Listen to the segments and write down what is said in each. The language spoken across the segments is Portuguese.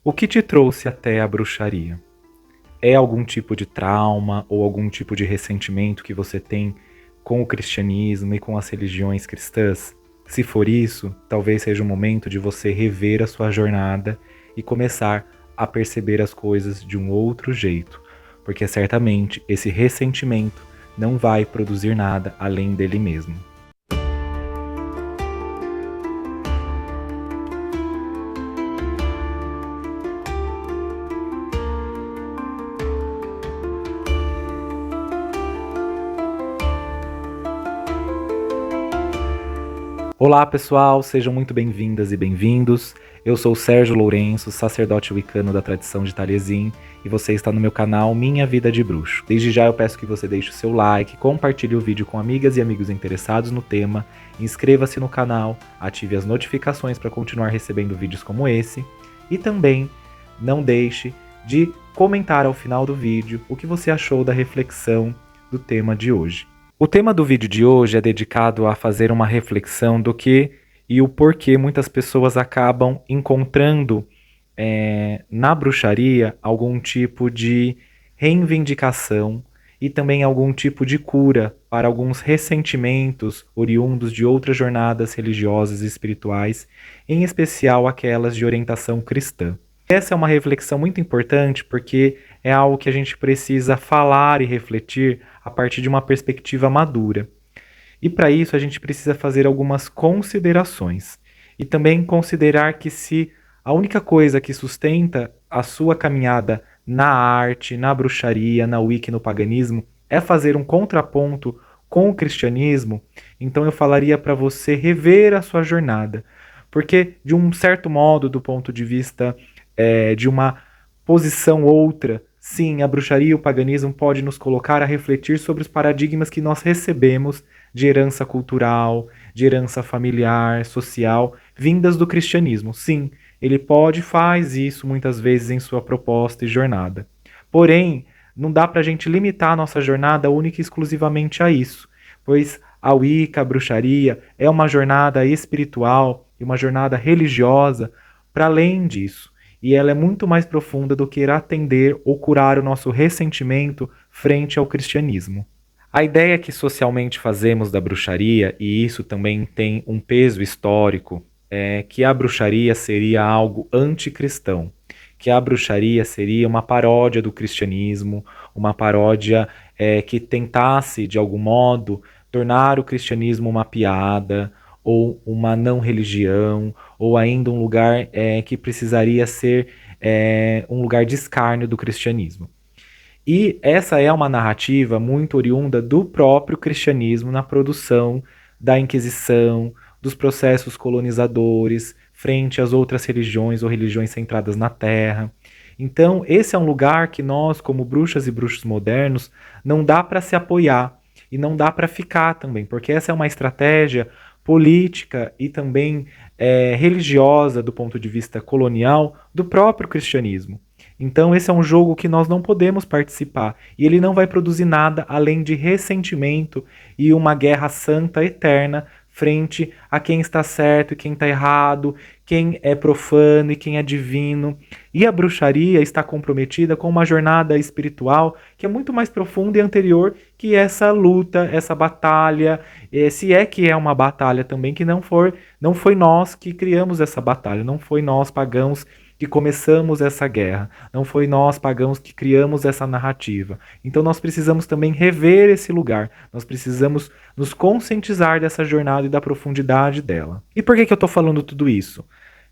O que te trouxe até a bruxaria? É algum tipo de trauma ou algum tipo de ressentimento que você tem com o cristianismo e com as religiões cristãs? Se for isso, talvez seja o momento de você rever a sua jornada e começar a perceber as coisas de um outro jeito, porque certamente esse ressentimento não vai produzir nada além dele mesmo. Olá pessoal, sejam muito bem-vindas e bem-vindos. Eu sou o Sérgio Lourenço, sacerdote wicano da tradição de Taliesin, e você está no meu canal Minha Vida de Bruxo. Desde já eu peço que você deixe o seu like, compartilhe o vídeo com amigas e amigos interessados no tema, inscreva-se no canal, ative as notificações para continuar recebendo vídeos como esse, e também não deixe de comentar ao final do vídeo o que você achou da reflexão do tema de hoje. O tema do vídeo de hoje é dedicado a fazer uma reflexão do que e o porquê muitas pessoas acabam encontrando na bruxaria algum tipo de reivindicação e também algum tipo de cura para alguns ressentimentos oriundos de outras jornadas religiosas e espirituais, em especial aquelas de orientação cristã. Essa é uma reflexão muito importante porque é algo que a gente precisa falar e refletir a partir de uma perspectiva madura. E para isso a gente precisa fazer algumas considerações. E também considerar que se a única coisa que sustenta a sua caminhada na arte, na bruxaria, na Wicca e no paganismo é fazer um contraponto com o cristianismo, então eu falaria para você rever a sua jornada. Porque, de um certo modo, do ponto de vista de uma posição outra, sim, a bruxaria e o paganismo pode nos colocar a refletir sobre os paradigmas que nós recebemos de herança cultural, de herança familiar, social, vindas do cristianismo. Sim, ele pode e faz isso muitas vezes em sua proposta e jornada. Porém, não dá para a gente limitar a nossa jornada única e exclusivamente a isso, pois a Wicca, a bruxaria, é uma jornada espiritual e uma jornada religiosa para além disso. E ela é muito mais profunda do que ir atender ou curar o nosso ressentimento frente ao cristianismo. A ideia que socialmente fazemos da bruxaria, e isso também tem um peso histórico, é que a bruxaria seria algo anticristão, que a bruxaria seria uma paródia do cristianismo, uma paródia que tentasse, de algum modo, tornar o cristianismo uma piada, ou uma não religião, ou ainda um lugar que precisaria ser um lugar de escárnio do cristianismo. E essa é uma narrativa muito oriunda do próprio cristianismo na produção da Inquisição, dos processos colonizadores, frente às outras religiões ou religiões centradas na Terra. Então, esse é um lugar que nós, como bruxas e bruxos modernos, não dá para se apoiar e não dá para ficar também, porque essa é uma estratégia política e também religiosa do ponto de vista colonial do próprio cristianismo. Então esse é um jogo que nós não podemos participar e ele não vai produzir nada além de ressentimento e uma guerra santa eterna frente a quem está certo e quem está errado, quem é profano e quem é divino. E a bruxaria está comprometida com uma jornada espiritual que é muito mais profunda e anterior que essa luta, essa batalha, se é que é uma batalha também, que não foi nós que criamos essa batalha, não foi nós pagãos que começamos essa guerra, não foi nós pagãos que criamos essa narrativa. Então nós precisamos também rever esse lugar, nós precisamos nos conscientizar dessa jornada e da profundidade dela. E por que eu estou falando tudo isso?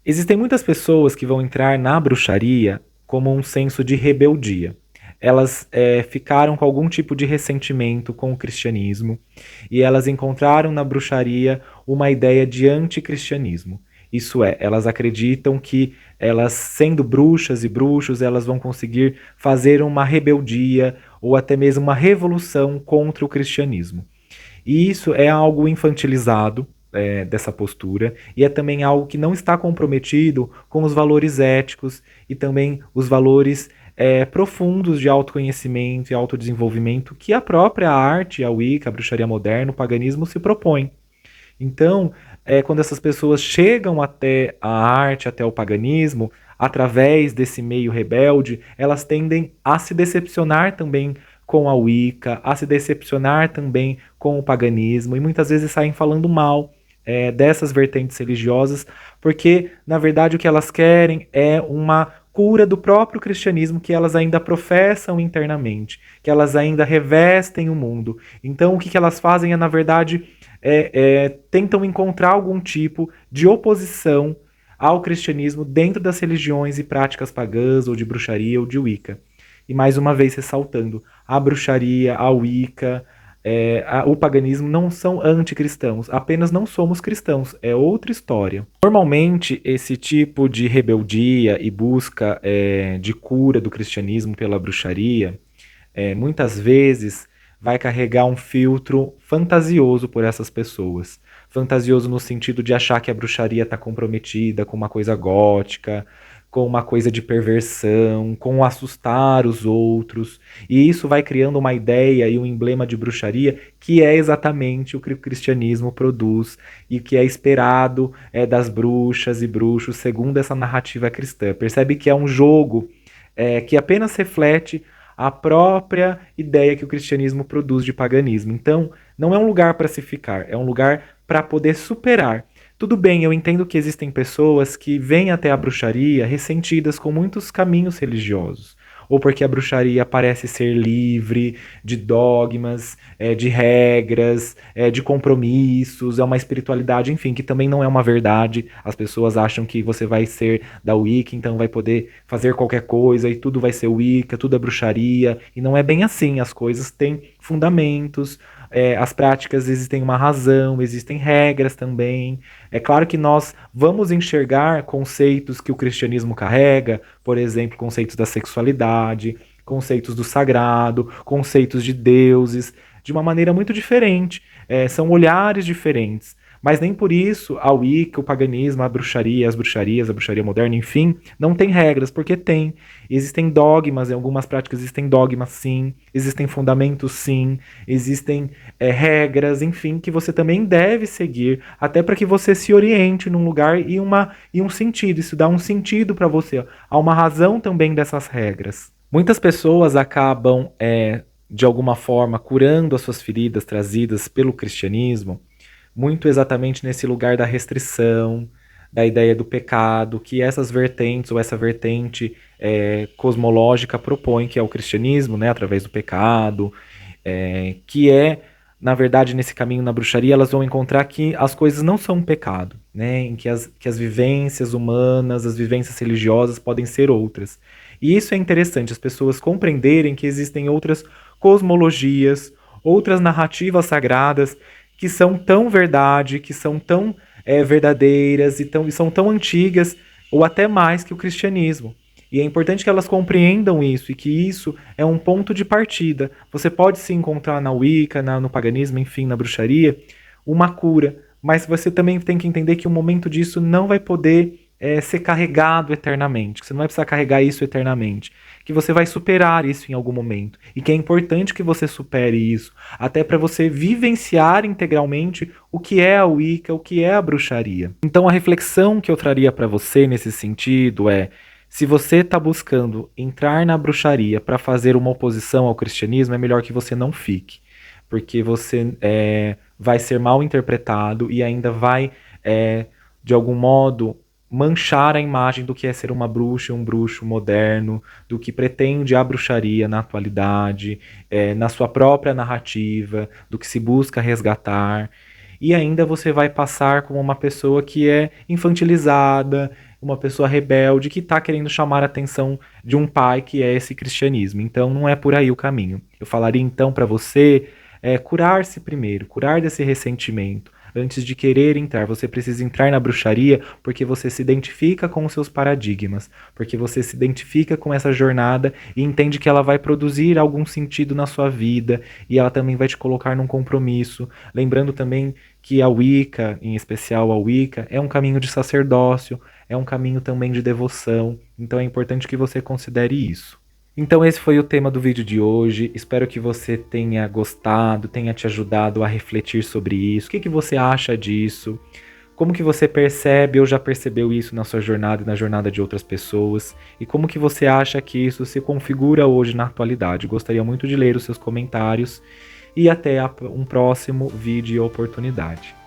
Existem muitas pessoas que vão entrar na bruxaria como um senso de rebeldia. Elas ficaram com algum tipo de ressentimento com o cristianismo e elas encontraram na bruxaria uma ideia de anticristianismo. Isso é, elas acreditam que elas, sendo bruxas e bruxos, elas vão conseguir fazer uma rebeldia ou até mesmo uma revolução contra o cristianismo. E isso é algo infantilizado dessa postura e é também algo que não está comprometido com os valores éticos e também os valores profundos de autoconhecimento e autodesenvolvimento que a própria arte, a Wicca, a bruxaria moderna, o paganismo se propõe. Então, quando essas pessoas chegam até a arte, até o paganismo, através desse meio rebelde, elas tendem a se decepcionar também com a Wicca, a se decepcionar também com o paganismo, e muitas vezes saem falando mal dessas vertentes religiosas, porque, na verdade, o que elas querem é uma cura do próprio cristianismo que elas ainda professam internamente, que elas ainda revestem o mundo. Então, o que elas fazem é, na verdade, tentam encontrar algum tipo de oposição ao cristianismo dentro das religiões e práticas pagãs, ou de bruxaria, ou de Wicca. E mais uma vez ressaltando, a bruxaria, a Wicca, o paganismo não são anticristãos, apenas não somos cristãos, é outra história. Normalmente, esse tipo de rebeldia e busca de cura do cristianismo pela bruxaria, muitas vezes vai carregar um filtro fantasioso por essas pessoas. Fantasioso no sentido de achar que a bruxaria está comprometida com uma coisa gótica, com uma coisa de perversão, com assustar os outros. E isso vai criando uma ideia e um emblema de bruxaria que é exatamente o que o cristianismo produz e que é esperado das bruxas e bruxos segundo essa narrativa cristã. Percebe que é um jogo que apenas reflete a própria ideia que o cristianismo produz de paganismo. Então, não é um lugar para se ficar, é um lugar para poder superar. Tudo bem, eu entendo que existem pessoas que vêm até a bruxaria ressentidas com muitos caminhos religiosos, ou porque a bruxaria parece ser livre de dogmas, de regras, de compromissos, é uma espiritualidade, enfim, que também não é uma verdade. As pessoas acham que você vai ser da Wicca, então vai poder fazer qualquer coisa e tudo vai ser Wicca, tudo é bruxaria, e não é bem assim, as coisas têm fundamentos, as práticas existem uma razão, existem regras também. É claro que nós vamos enxergar conceitos que o cristianismo carrega, por exemplo, conceitos da sexualidade, conceitos do sagrado, conceitos de deuses, de uma maneira muito diferente. São olhares diferentes. Mas nem por isso a Wicca, o paganismo, a bruxaria, as bruxarias, a bruxaria moderna, enfim, não tem regras, porque tem. Existem dogmas, em algumas práticas existem dogmas sim, existem fundamentos sim, existem regras, enfim, que você também deve seguir, até para que você se oriente num lugar e um sentido. Isso dá um sentido para você. Ó. Há uma razão também dessas regras. Muitas pessoas acabam, de alguma forma, curando as suas feridas trazidas pelo cristianismo, muito exatamente nesse lugar da restrição, da ideia do pecado, que essas vertentes, ou essa vertente cosmológica propõe, que é o cristianismo, né, através do pecado, que na verdade, nesse caminho na bruxaria, elas vão encontrar que as coisas não são um pecado, né, em que as vivências humanas, as vivências religiosas podem ser outras. E isso é interessante, as pessoas compreenderem que existem outras cosmologias, outras narrativas sagradas, que são tão verdade, que são tão verdadeiras e são tão antigas, ou até mais que o cristianismo. E é importante que elas compreendam isso, e que isso é um ponto de partida. Você pode se encontrar na Wicca, no paganismo, enfim, na bruxaria, uma cura, mas você também tem que entender que o momento disso não vai poder ser carregado eternamente, que você não vai precisar carregar isso eternamente, que você vai superar isso em algum momento, e que é importante que você supere isso, até para você vivenciar integralmente o que é a Wicca, o que é a bruxaria. Então a reflexão que eu traria para você nesse sentido é: se você está buscando entrar na bruxaria para fazer uma oposição ao cristianismo, é melhor que você não fique, porque você vai ser mal interpretado e ainda vai, de algum modo, manchar a imagem do que é ser uma bruxa, um bruxo moderno, do que pretende a bruxaria na atualidade, na sua própria narrativa, do que se busca resgatar. E ainda você vai passar como uma pessoa que é infantilizada, uma pessoa rebelde, que está querendo chamar a atenção de um pai que é esse cristianismo. Então não é por aí o caminho. Eu falaria então para você curar-se primeiro, curar desse ressentimento. Antes de querer entrar, você precisa entrar na bruxaria porque você se identifica com os seus paradigmas, porque você se identifica com essa jornada e entende que ela vai produzir algum sentido na sua vida, e ela também vai te colocar num compromisso. Lembrando também que a Wicca, em especial a Wicca, é um caminho de sacerdócio, é um caminho também de devoção, então é importante que você considere isso. Então esse foi o tema do vídeo de hoje, espero que você tenha gostado, tenha te ajudado a refletir sobre isso. O que você acha disso? Como que você percebe ou já percebeu isso na sua jornada e na jornada de outras pessoas? E como que você acha que isso se configura hoje na atualidade? Gostaria muito de ler os seus comentários e até um próximo vídeo e oportunidade.